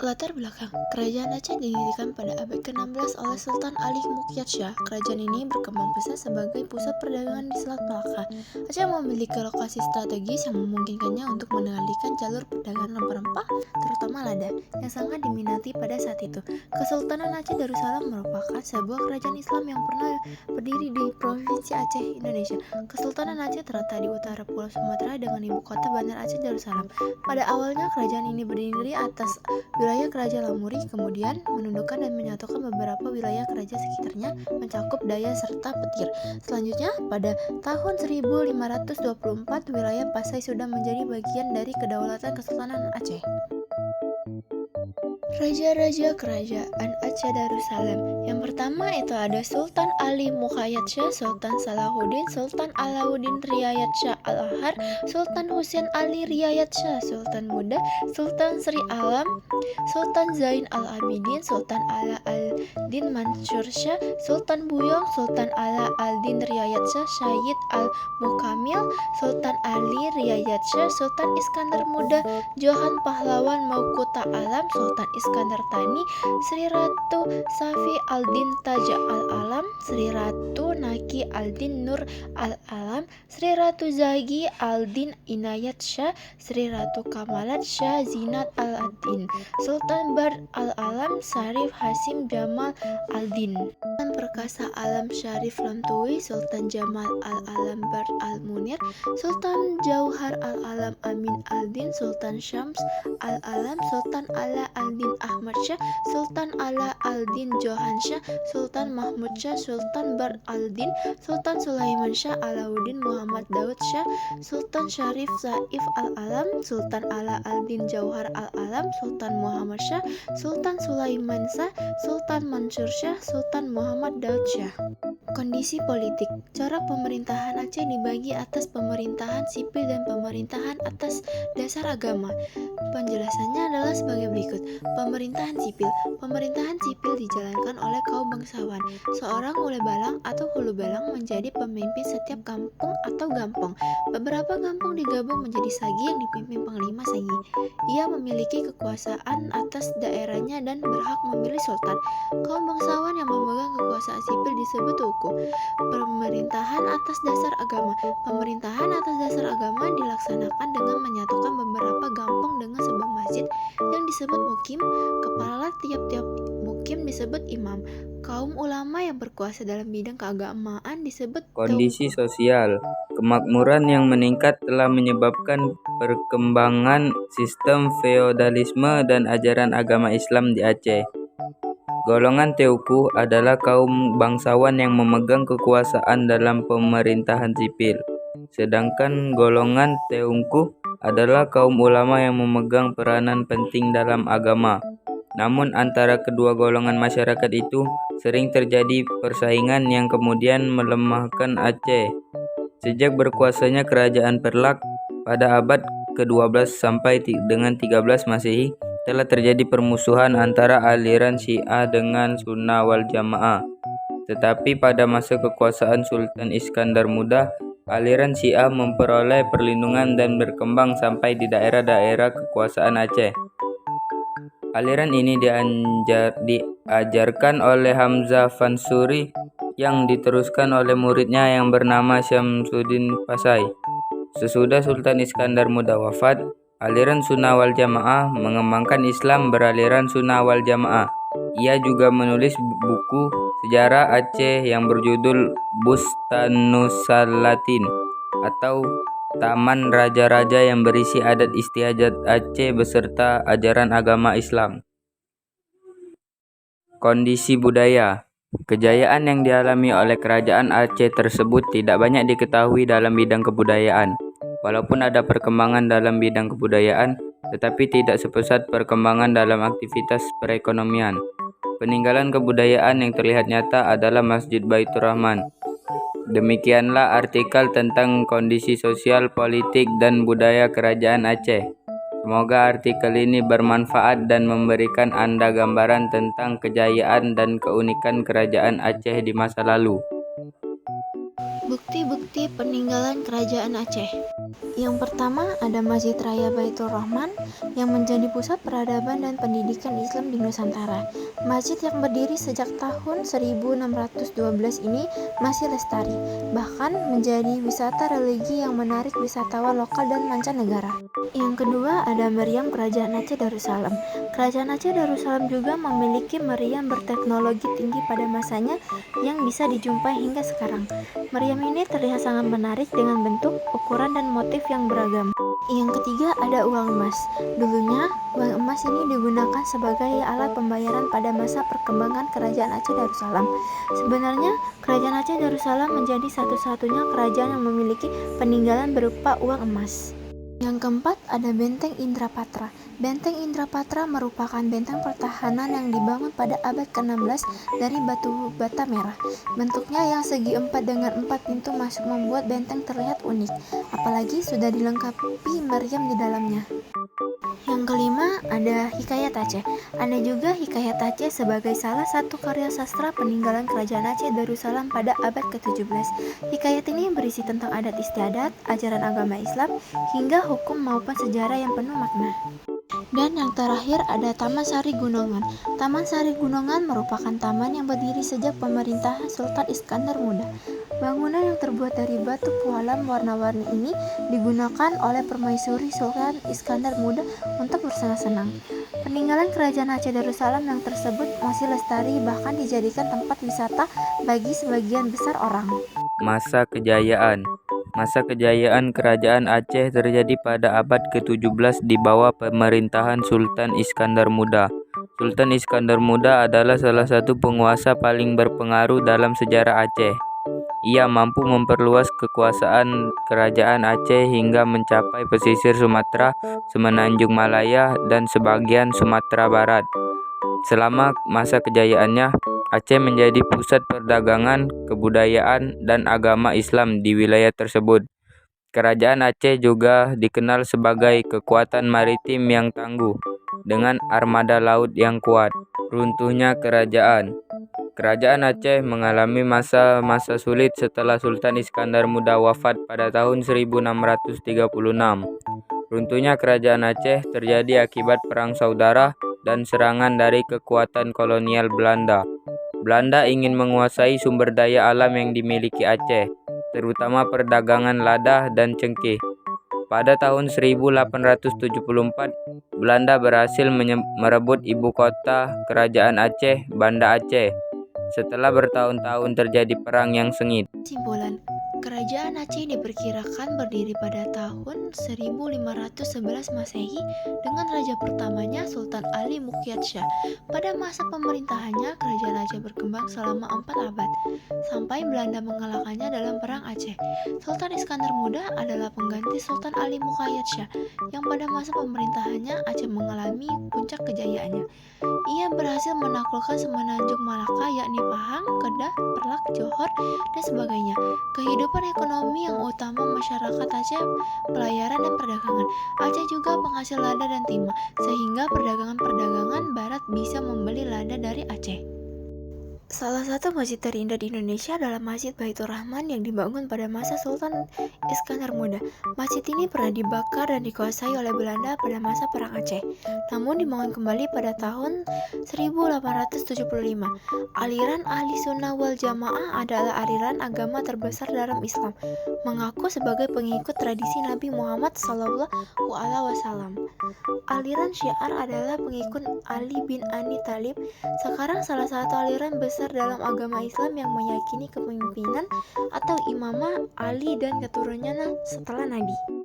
Latar belakang, Kerajaan Aceh didirikan pada abad ke-16 oleh Sultan Ali Mukyat Shah. Kerajaan ini berkembang pesat sebagai pusat perdagangan di Selat Malaka. Aceh memiliki lokasi strategis yang memungkinkannya untuk mengendalikan jalur perdagangan rempah-rempah, terutama lada, yang sangat diminati pada saat itu. Kesultanan Aceh Darussalam merupakan sebuah kerajaan Islam yang pernah berdiri di Provinsi Aceh, Indonesia. Kesultanan Aceh terletak di utara Pulau Sumatera dengan ibu kota Bandar Aceh Darussalam. Pada awalnya, kerajaan ini berdiri atas wilayah Kerajaan Lamuri, kemudian menundukkan dan menyatukan beberapa wilayah kerajaan sekitarnya mencakup Daya serta Petir. Selanjutnya, pada tahun 1524, wilayah Pasai sudah menjadi bagian dari kedaulatan Kesultanan Aceh. Raja-raja Kerajaan Aceh Darussalam. Yang pertama itu ada Sultan Ali Mukhayat Shah, Sultan Salahuddin, Sultan Alauddin Riayat Shah Al-Ahar, Sultan Husain Ali Riayat Shah, Sultan Muda, Sultan Sri Alam, Sultan Zain Al-Abidin, Sultan Ala Al-Din Mansur Shah, Sultan Buyong, Sultan Ala Al-Din Riayat Shah, Syahid Al-Mukamil, Sultan Ali Riayat Shah, Sultan Iskandar Muda, Johan Pahlawan Maukuta Alam, Sultan Iskandar Tani, Sri Ratu Safi Al-Din Taja Al-Alam, Sri Ratu Naki Al-Din Nur Al-Alam, Sri Ratu Zagi Al-Din Inayat Shah, Sri Ratu Kamalat Shah Zinat Al-Din, Sultan Bar Al-Alam Syarif Hasim Jamal Al-Din, Sultan Perkasa Alam Syarif Lamtui, Sultan Jamal Al-Alam Bar Al-Munir, Sultan Jauhar Al-Alam Amin Al-Din, Sultan Syams Al-Alam, Sultan Ala Al-Din Ahmad Shah, Sultan Ala Al-Din Johan Shah, Sultan Mahmud Shah, Sultan Bar Al-Din, Sultan Sulaiman Shah Alauddin Muhammad Daud Shah, Sultan Syarif Saif Al-Alam, Sultan Ala Al-Din Jauhar Al-Alam, Sultan Muhammad Shah, Sultan Sulaiman Shah, Sultan Mansur Shah, Sultan Muhammad Daud Shah. Kondisi politik. Corak pemerintahan Aceh dibagi atas pemerintahan sipil dan pemerintahan atas dasar agama. Penjelasannya adalah sebagai berikut. Pemerintahan sipil. Pemerintahan sipil dijalankan oleh kaum bangsawan. Seorang ule balang atau hulu balang menjadi pemimpin setiap kampung atau gampong. Beberapa kampung digabung menjadi sagi yang dipimpin panglima sagi. Ia memiliki kekuasaan atas daerahnya dan berhak memilih sultan. Kaum bangsawan yang memegang kekuasaan sipil disebut hukum. Pemerintahan atas dasar agama. Pemerintahan atas dasar agama dilaksanakan dengan menyatukan beberapa gampong dengan sebuah masjid yang disebut mukim. Kepala tiap-tiap mukim disebut imam. Kaum ulama yang berkuasa dalam bidang keagamaan disebut kondisi sosial. Kemakmuran yang meningkat telah menyebabkan perkembangan sistem feodalisme dan ajaran agama Islam di Aceh. Golongan Teuku adalah kaum bangsawan yang memegang kekuasaan dalam pemerintahan sipil. Sedangkan golongan Teungku adalah kaum ulama yang memegang peranan penting dalam agama. Namun antara kedua golongan masyarakat itu sering terjadi persaingan yang kemudian melemahkan Aceh. Sejak berkuasanya Kerajaan Perlak pada abad ke-12 sampai dengan 13 Masehi, telah terjadi permusuhan antara aliran Syiah dengan Sunnah wal Jamaah. Tetapi pada masa kekuasaan Sultan Iskandar Muda, aliran Syiah memperoleh perlindungan dan berkembang sampai di daerah-daerah kekuasaan Aceh. Aliran ini diajarkan oleh Hamzah Fansuri yang diteruskan oleh muridnya yang bernama Syamsuddin Pasai. Sesudah Sultan Iskandar Muda wafat, aliran Sunnah wal Jamaah mengembangkan Islam beraliran Sunnah wal Jamaah. Ia juga menulis buku sejarah Aceh yang berjudul Bustanussalatin atau Taman Raja-Raja yang berisi adat istiadat Aceh beserta ajaran agama Islam. Kondisi budaya. Kejayaan yang dialami oleh kerajaan Aceh tersebut tidak banyak diketahui dalam bidang kebudayaan. Walaupun ada perkembangan dalam bidang kebudayaan, tetapi tidak sepesat perkembangan dalam aktivitas perekonomian. Peninggalan kebudayaan yang terlihat nyata adalah Masjid Baitur Rahman. Demikianlah artikel tentang kondisi sosial, politik, dan budaya Kerajaan Aceh. Semoga artikel ini bermanfaat dan memberikan Anda gambaran tentang kejayaan dan keunikan Kerajaan Aceh di masa lalu. Bukti-bukti peninggalan Kerajaan Aceh. Yang pertama ada Masjid Raya Baitur Rahman yang menjadi pusat peradaban dan pendidikan Islam di Nusantara. Masjid yang berdiri sejak tahun 1612 ini masih lestari, bahkan menjadi wisata religi yang menarik wisatawan lokal dan mancanegara. Yang kedua ada meriam Kerajaan Aceh Darussalam. Kerajaan Aceh Darussalam juga memiliki meriam berteknologi tinggi pada masanya yang bisa dijumpai hingga sekarang. Meriam ini terlihat sangat menarik dengan bentuk, ukuran, dan motif yang beragam. Yang ketiga ada uang emas. Dulunya, uang emas ini digunakan sebagai alat pembayaran pada masa perkembangan Kerajaan Aceh Darussalam. Sebenarnya, Kerajaan Aceh Darussalam menjadi satu-satunya kerajaan yang memiliki peninggalan berupa uang emas. Yang keempat ada Benteng Indrapatra. Benteng Indrapatra merupakan benteng pertahanan yang dibangun pada abad ke-16 dari batu bata merah. Bentuknya yang segi empat dengan 4 pintu masuk membuat benteng terlihat unik, apalagi sudah dilengkapi meriam di dalamnya. Yang kelima ada Hikayat Aceh. Ada juga Hikayat Aceh sebagai salah satu karya sastra peninggalan Kerajaan Aceh Darussalam pada abad ke-17. Hikayat ini berisi tentang adat istiadat, ajaran agama Islam, hingga hukum maupun sejarah yang penuh makna. Dan yang terakhir ada Taman Sari Gunungan. Taman Sari Gunungan merupakan taman yang berdiri sejak pemerintahan Sultan Iskandar Muda. Bangunan yang terbuat dari batu pualam warna-warni ini digunakan oleh permaisuri Sultan Iskandar Muda untuk bersenang-senang. Peninggalan Kerajaan Aceh Darussalam yang tersebut masih lestari, bahkan dijadikan tempat wisata bagi sebagian besar orang. Masa kejayaan. Masa kejayaan Kerajaan Aceh terjadi pada abad ke-17 di bawah pemerintahan Sultan Iskandar Muda. Sultan Iskandar Muda adalah salah satu penguasa paling berpengaruh dalam sejarah Aceh. Ia mampu memperluas kekuasaan Kerajaan Aceh hingga mencapai pesisir Sumatera, Semenanjung Malaya, dan sebagian Sumatera Barat. Selama masa kejayaannya, Aceh menjadi pusat perdagangan, kebudayaan, dan agama Islam di wilayah tersebut. Kerajaan Aceh juga dikenal sebagai kekuatan maritim yang tangguh, dengan armada laut yang kuat. Runtuhnya kerajaan. Kerajaan Aceh mengalami masa-masa sulit setelah Sultan Iskandar Muda wafat pada tahun 1636. Runtuhnya Kerajaan Aceh terjadi akibat perang saudara dan serangan dari kekuatan kolonial Belanda. Belanda ingin menguasai sumber daya alam yang dimiliki Aceh, terutama perdagangan lada dan cengkeh. Pada tahun 1874, Belanda berhasil merebut ibu kota Kerajaan Aceh, Banda Aceh. Setelah bertahun-tahun terjadi perang yang sengit. Simpulan, Kerajaan Aceh diperkirakan berdiri pada tahun 1511 Masehi dengan raja pertamanya Sultan Ali Muqyat Shah. Pada masa pemerintahannya, Kerajaan Aceh berkembang selama 4 abad, sampai Belanda mengalahkannya dalam Perang Aceh. Sultan Iskandar Muda adalah pengganti Sultan Ali Muqyat Shah, yang pada masa pemerintahannya Aceh mengalami puncak kejayaannya. Ia berhasil menaklukkan Semenanjung Malaka, yakni Pahang, Kedah, Perlak, Johor, dan sebagainya. Kehidupan ekonomi yang utama masyarakat Aceh pelayaran dan perdagangan. Aceh juga penghasil lada dan timah, sehingga perdagangan barat bisa membeli lada dari Aceh. Salah satu masjid terindah di Indonesia adalah Masjid Baitur Rahman yang dibangun pada masa Sultan Iskandar Muda. Masjid ini pernah dibakar dan dikuasai oleh Belanda pada masa Perang Aceh, namun dibangun kembali pada tahun 1875. Aliran Ahli Sunnah wal Jamaah adalah aliran agama terbesar dalam Islam, mengaku sebagai pengikut tradisi Nabi Muhammad SAW. Aliran Syiar adalah pengikut Ali bin Abi Thalib. Sekarang salah satu aliran besar dalam agama Islam yang meyakini kepemimpinan atau imamah Ali dan keturunannya setelah Nabi.